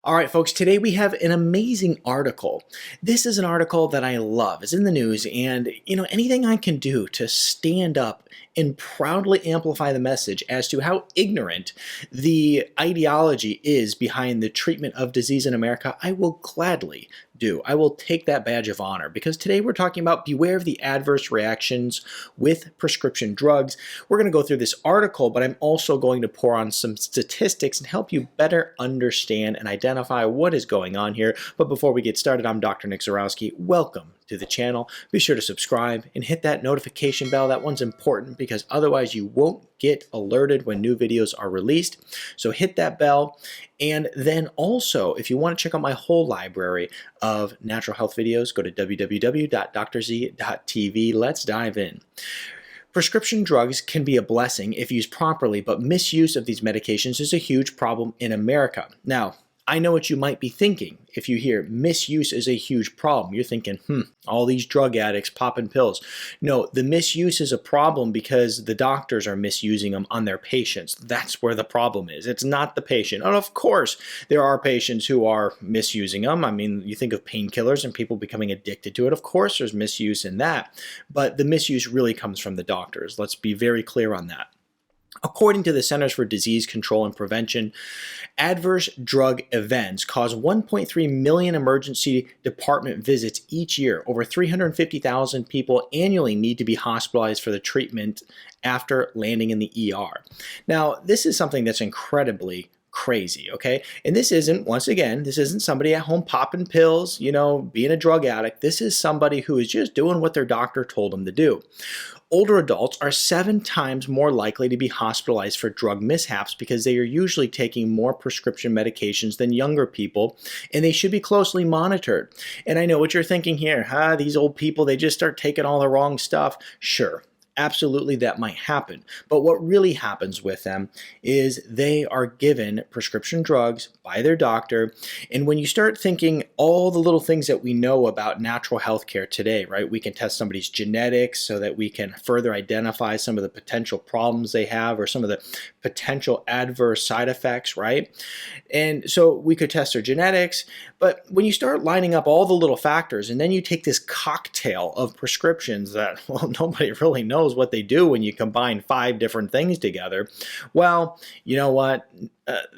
All right, folks, today we have an amazing article. This is an article that I love. It's in the news, and anything I can do to stand up and proudly amplify the message as to how ignorant the ideology is behind the treatment of disease in America, I will gladly do. I will take that badge of honor because today we're talking about beware of the adverse reactions with prescription drugs. We're going to go through this article, but I'm also going to pour on some statistics and help you better understand and identify what is going on here. But before we get started, I'm Dr. Nick Zarowski. Welcome to the channel. Be sure to subscribe and hit that notification bell. That one's important because otherwise you won't get alerted when new videos are released. So hit that bell. And then also, if you want to check out my whole library of natural health videos, go to www.drz.tv. Let's dive in. Prescription drugs can be a blessing if used properly, but misuse of these medications is a huge problem in America. Now, I know what you might be thinking. If you hear misuse is a huge problem, you're thinking, all these drug addicts popping pills. No, the misuse is a problem because the doctors are misusing them on their patients. That's where the problem is. It's not the patient. And of course, there are patients who are misusing them. I mean, you think of painkillers and people becoming addicted to it. Of course, there's misuse in that. But the misuse really comes from the doctors. Let's be very clear on that. According to the Centers for Disease Control and Prevention, adverse drug events cause 1.3 million emergency department visits each year. Over 350,000 people annually need to be hospitalized for the treatment after landing in the ER. Now, this is something that's incredibly crazy, okay? And this isn't, once again, this isn't somebody at home popping pills, being a drug addict. This is somebody who is just doing what their doctor told them to do. Older adults are 7 times more likely to be hospitalized for drug mishaps because they are usually taking more prescription medications than younger people, and they should be closely monitored. And I know what you're thinking here, these old people, they just start taking all the wrong stuff. Sure. Absolutely, that might happen. But what really happens with them is they are given prescription drugs by their doctor. And when you start thinking all the little things that we know about natural health care today, right? We can test somebody's genetics so that we can further identify some of the potential problems they have or some of the potential adverse side effects, right? And so we could test their genetics. But when you start lining up all the little factors and then you take this cocktail of prescriptions that, well, nobody really knows what they do when you combine 5 different things together, well, you know what?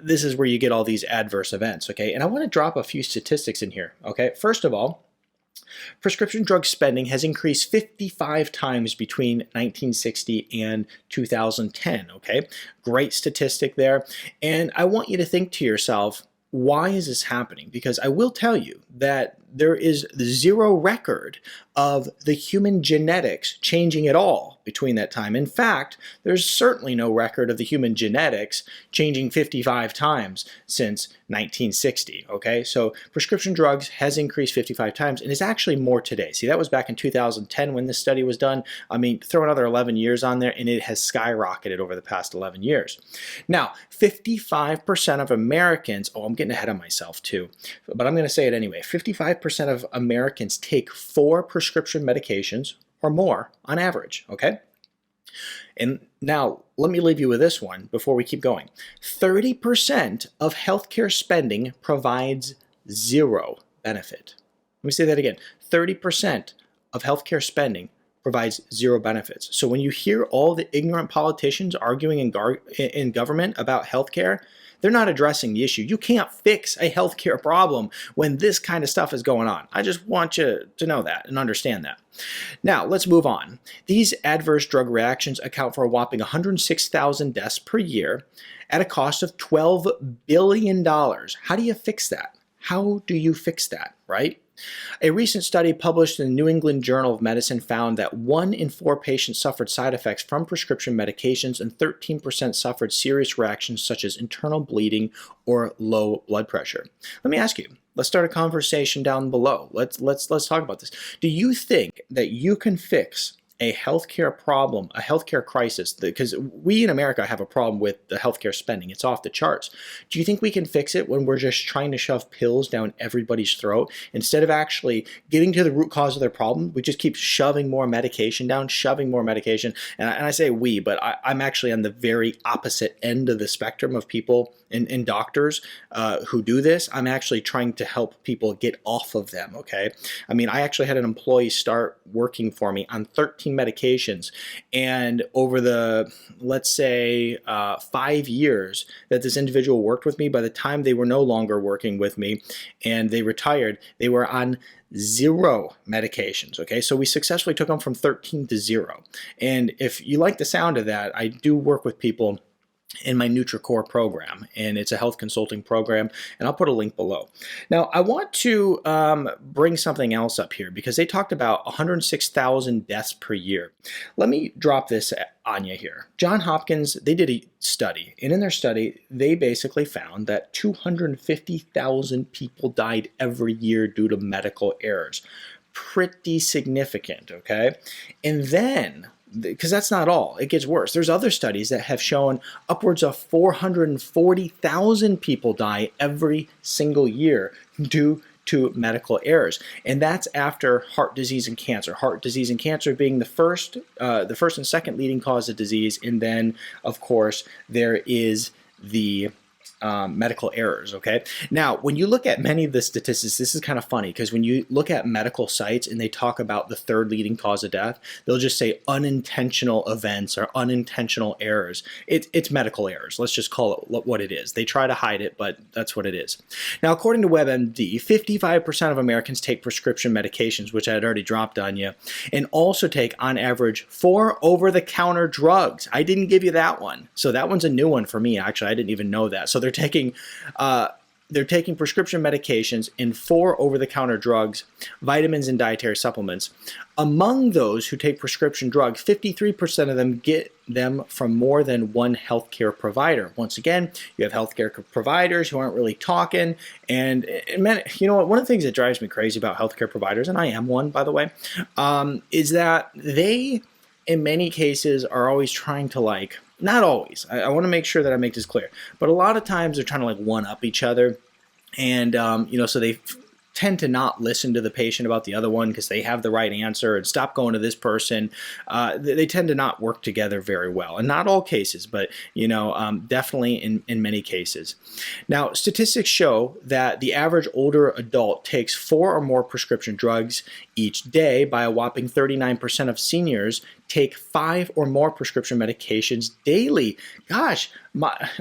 This is where you get all these adverse events, okay? And I want to drop a few statistics in here, okay? First of all, prescription drug spending has increased 55 times between 1960 and 2010, okay? Great statistic there. And I want you to think to yourself, why is this happening? Because I will tell you that there is zero record of the human genetics changing at all between that time. In fact, there's certainly no record of the human genetics changing 55 times since 1960, okay? So prescription drugs has increased 55 times and is actually more today. See, that was back in 2010 when this study was done. I mean, throw another 11 years on there and it has skyrocketed over the past 11 years. Now, 55% of Americans, I'm getting ahead of myself too, but I'm going to say it anyway, 55% of Americans take 4 prescription medications or more on average, okay? And now, let me leave you with this one before we keep going. 30% of healthcare spending provides 0 benefit. Let me say that again. 30% of healthcare spending provides 0 benefits. So when you hear all the ignorant politicians arguing in government about healthcare, they're not addressing the issue. You can't fix a healthcare problem when this kind of stuff is going on. I just want you to know that and understand that. Now, let's move on. These adverse drug reactions account for a whopping 106,000 deaths per year at a cost of $12 billion. How do you fix that? How do you fix that, right? A recent study published in the New England Journal of Medicine found that 1 in 4 patients suffered side effects from prescription medications and 13% suffered serious reactions such as internal bleeding or low blood pressure. Let me ask you, let's start a conversation down below. Let's talk about this. Do you think that you can fix a healthcare problem, a healthcare crisis, because we in America have a problem with the healthcare spending. It's off the charts. Do you think we can fix it when we're just trying to shove pills down everybody's throat? Instead of actually getting to the root cause of their problem, we just keep shoving more medication down, shoving more medication. And I say we, but I'm actually on the very opposite end of the spectrum of people and doctors who do this. I'm actually trying to help people get off of them, okay? I mean, I actually had an employee start working for me on 13 medications, and over the, let's say, 5 years that this individual worked with me, by the time they were no longer working with me and they retired, they were on 0 medications, okay? So we successfully took them from 13 to 0. And if you like the sound of that, I do work with people in my NutriCore program, and it's a health consulting program, and I'll put a link below. Now, I want to bring something else up here because they talked about 106,000 deaths per year. Let me drop this on you here. Johns Hopkins, they did a study, and in their study, they basically found that 250,000 people died every year due to medical errors. Pretty significant, okay? And then, because that's not all, it gets worse. There's other studies that have shown upwards of 440,000 people die every single year due to medical errors. And that's after heart disease and cancer. Heart disease and cancer being the first and second leading cause of disease. And then, of course, there is the medical errors, okay? Now, when you look at many of the statistics, this is kind of funny because when you look at medical sites and they talk about the third leading cause of death, they'll just say unintentional events or unintentional errors. It's medical errors. Let's just call it what it is. They try to hide it, but that's what it is. Now, according to WebMD, 55% of Americans take prescription medications, which I had already dropped on you, and also take, on average, 4 over-the-counter drugs. I didn't give you that one. So that one's a new one for me, actually. I didn't even know that. So they're taking prescription medications and 4 over-the-counter drugs, vitamins, and dietary supplements. Among those who take prescription drugs, 53% of them get them from more than one healthcare provider. Once again, you have healthcare providers who aren't really talking. And man, you know what? One of the things that drives me crazy about healthcare providers, and I am one, by the way, is that they, in many cases, are always trying to not always. I want to make sure that I make this clear. But a lot of times they're trying to one-up each other. And, so they tend to not listen to the patient about the other one because they have the right answer and stop going to this person. They tend to not work together very well. And not all cases, but, definitely in many cases. Now, statistics show that the average older adult takes 4 or more prescription drugs each day. By a whopping 39% of seniors take 5 or more prescription medications daily. Gosh,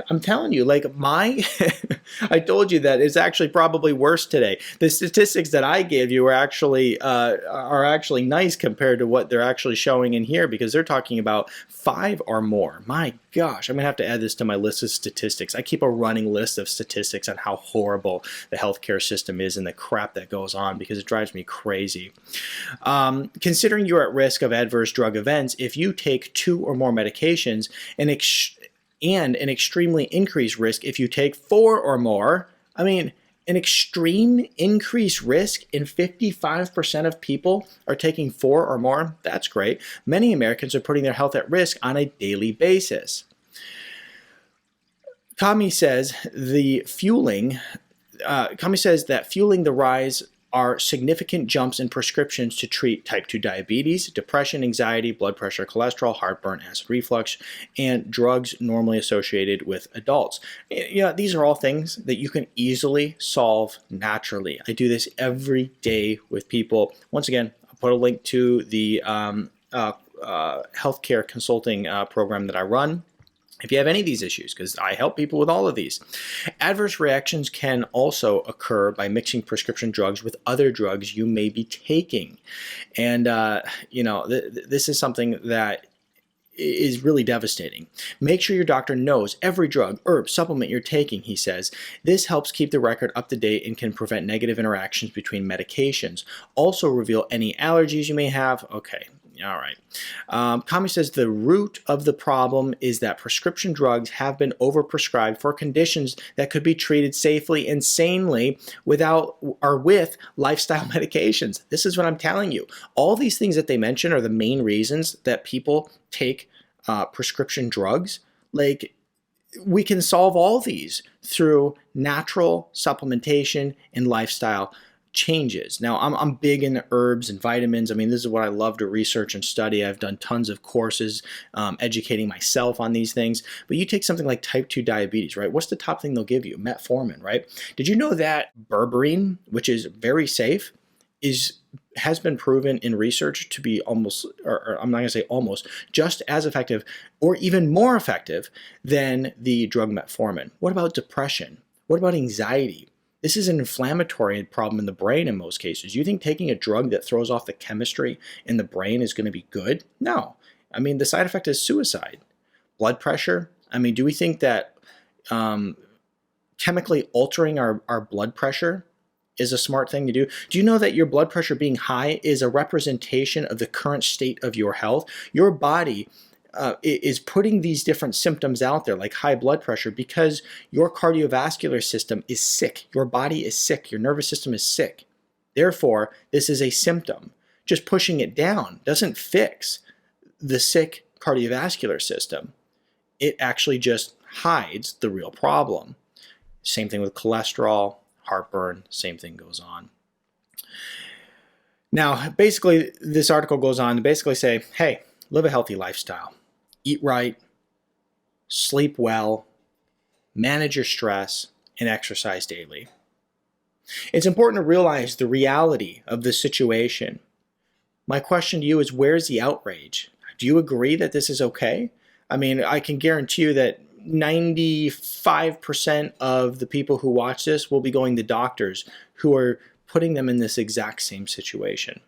I'm telling you, I told you that it's actually probably worse today. The statistics that I gave you are actually nice compared to what they're actually showing in here, because they're talking about 5 or more. My gosh, I'm gonna have to add this to my list of statistics. I keep a running list of statistics on how horrible the healthcare system is and the crap that goes on, because it drives me crazy. Considering you're at risk of adverse drug events if you take 2 or more medications, and an extremely increased risk if you take 4 or more. I mean, an extreme increased risk in 55% of people are taking 4 or more. That's great. Many Americans are putting their health at risk on a daily basis. Kami says that fueling the rise are significant jumps in prescriptions to treat type 2 diabetes, depression, anxiety, blood pressure, cholesterol, heartburn, acid reflux, and drugs normally associated with adults. These are all things that you can easily solve naturally. I do this every day with people. Once again, I'll put a link to the healthcare consulting program that I run if you have any of these issues, because I help people with all of these. Adverse reactions can also occur by mixing prescription drugs with other drugs you may be taking. And, this is something that is really devastating. Make sure your doctor knows every drug, herb, supplement you're taking, he says. This helps keep the record up to date and can prevent negative interactions between medications. Also reveal any allergies you may have. Okay. All right. Kami says the root of the problem is that prescription drugs have been overprescribed for conditions that could be treated safely and sanely without or with lifestyle medications. This is what I'm telling you. All these things that they mention are the main reasons that people take prescription drugs. Like, we can solve all these through natural supplementation and lifestyle changes. Now, I'm big into herbs and vitamins. I mean, this is what I love to research and study. I've done tons of courses educating myself on these things. But you take something like type 2 diabetes, right? What's the top thing they'll give you? Metformin, right? Did you know that berberine, which is very safe, has been proven in research to be almost, or I'm not going to say almost, just as effective or even more effective than the drug metformin? What about depression? What about anxiety? This is an inflammatory problem in the brain in most cases. You think taking a drug that throws off the chemistry in the brain is going to be good? No. I mean, the side effect is suicide. Blood pressure. I mean, do we think that chemically altering our blood pressure is a smart thing to do? Do you know that your blood pressure being high is a representation of the current state of your health? Your body is putting these different symptoms out there, like high blood pressure, because your cardiovascular system is sick. Your body is sick. Your nervous system is sick. Therefore, this is a symptom. Just pushing it down doesn't fix the sick cardiovascular system. It actually just hides the real problem. Same thing with cholesterol, heartburn, same thing goes on. Now, basically, this article goes on to basically say, hey, live a healthy lifestyle. Eat right, sleep well, manage your stress, and exercise daily. It's important to realize the reality of the situation. My question to you is, where's the outrage? Do you agree that this is okay? I mean, I can guarantee you that 95% of the people who watch this will be going to doctors who are putting them in this exact same situation.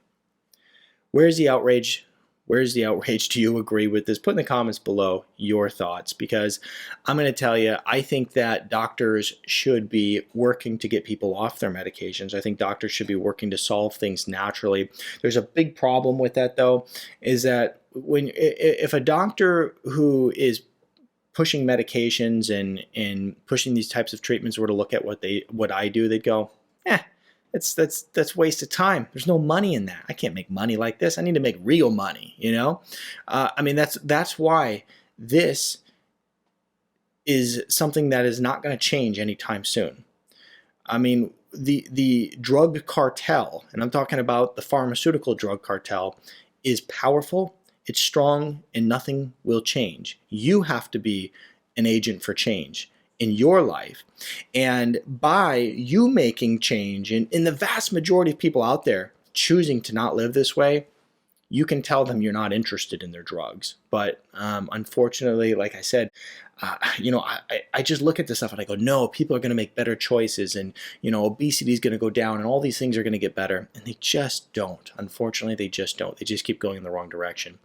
Where's the outrage? Where's the outrage? Do you agree with this? Put in the comments below your thoughts, because I'm going to tell you, I think that doctors should be working to get people off their medications. I think doctors should be working to solve things naturally. There's a big problem with that, though, is that if a doctor who is pushing medications and pushing these types of treatments were to look at what I do, they'd go, that's waste of time. There's no money in that. I can't make money like this. I need to make real money, you know? I mean, that's why this is something that is not going to change anytime soon. I mean, the drug cartel, and I'm talking about the pharmaceutical drug cartel, is powerful, it's strong, and nothing will change. You have to be an agent for change in your life. And by you making change, and in the vast majority of people out there choosing to not live this way, you can tell them you're not interested in their drugs. But unfortunately, like I said, I just look at this stuff and I go, no, people are going to make better choices, and obesity is going to go down, and all these things are going to get better, and they just don't. Unfortunately, they just don't. They just keep going in the wrong direction.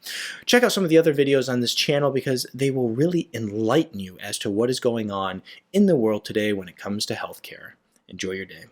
Check out some of the other videos on this channel, because they will really enlighten you as to what is going on in the world today when it comes to healthcare. Enjoy your day.